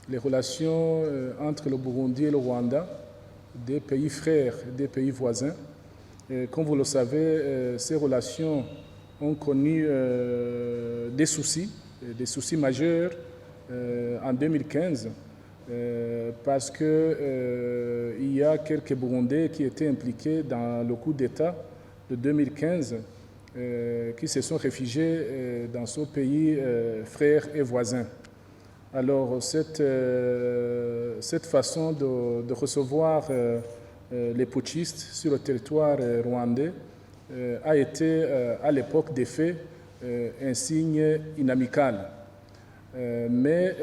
les relations entre le Burundi et le Rwanda, des pays frères, des pays voisins. Comme vous le savez, ces relations ont connu des soucis majeurs en 2015, parce qu'il y a quelques Burundais qui étaient impliqués dans le coup d'État de 2015, qui se sont réfugiés dans ce pays frère et voisin. Alors cette façon de recevoir les putschistes sur le territoire rwandais a été à l'époque des faits un signe inamical. Mais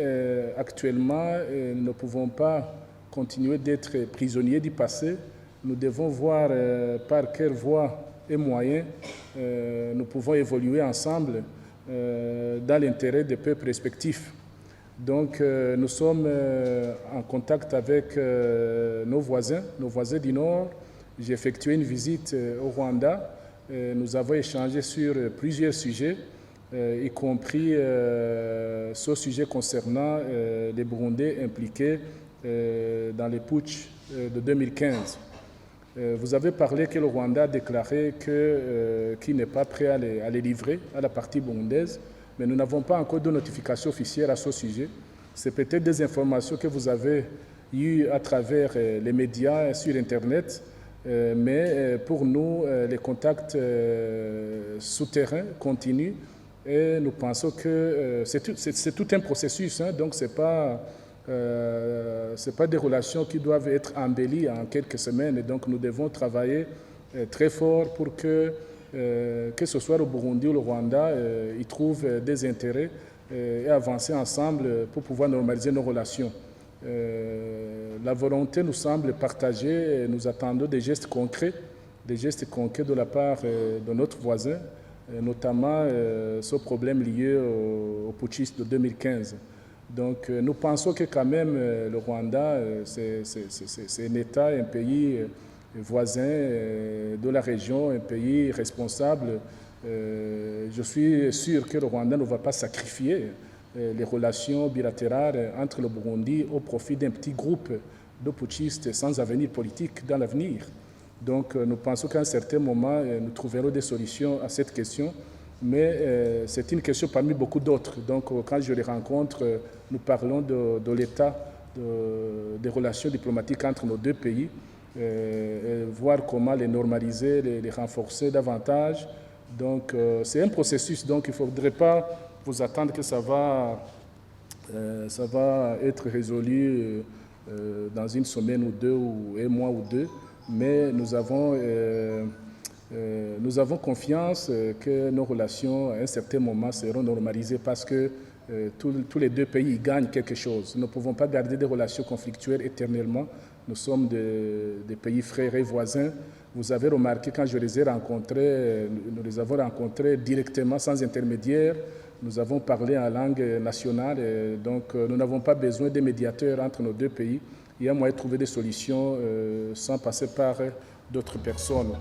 actuellement, nous ne pouvons pas continuer d'être prisonniers du passé. Nous devons voir par quelle voie et moyens nous pouvons évoluer ensemble dans l'intérêt des peuples respectifs. Donc nous sommes en contact avec nos voisins du Nord. J'ai effectué une visite au Rwanda. Nous avons échangé sur plusieurs sujets, y compris ce sujet concernant les Burundais impliqués dans les putschs de 2015. Vous avez parlé que le Rwanda a déclaré qu'il n'est pas prêt à les livrer à la partie burundaise, mais nous n'avons pas encore de notification officielle à ce sujet. C'est peut-être des informations que vous avez eues à travers les médias sur Internet, mais pour nous, les contacts souterrains continuent et nous pensons que c'est tout un processus, hein, donc ce n'est pas des relations qui doivent être embellies en quelques semaines. Et donc nous devons travailler très fort pour que ce soit le Burundi ou le Rwanda, ils trouvent des intérêts et avancer ensemble pour pouvoir normaliser nos relations. La volonté nous semble partagée et nous attendons des gestes concrets de la part de notre voisin, notamment ce problème lié au putschisme de 2015. Donc nous pensons que quand même le Rwanda, c'est un État, un pays voisin de la région, un pays responsable. Je suis sûr que le Rwanda ne va pas sacrifier les relations bilatérales entre le Burundi au profit d'un petit groupe de putschistes sans avenir politique dans l'avenir. Donc nous pensons qu'à un certain moment, nous trouverons des solutions à cette question, mais c'est une question parmi beaucoup d'autres. Donc quand je les rencontre, nous parlons de l'état des relations diplomatiques entre nos deux pays, voir comment les normaliser, les renforcer davantage. Donc c'est un processus, donc il ne faudrait pas vous attendre que ça va être résolu dans une semaine ou deux, ou un mois ou deux, mais nous avons confiance que nos relations à un certain moment seront normalisées parce que tous les deux pays gagnent quelque chose. Nous ne pouvons pas garder des relations conflictuelles éternellement. Nous sommes des pays frères et voisins. Vous avez remarqué quand je les ai rencontrés, nous les avons rencontrés directement sans intermédiaire. Nous avons parlé en langue nationale, et donc nous n'avons pas besoin de médiateurs entre nos deux pays. Il y a moyen de trouver des solutions sans passer par d'autres personnes.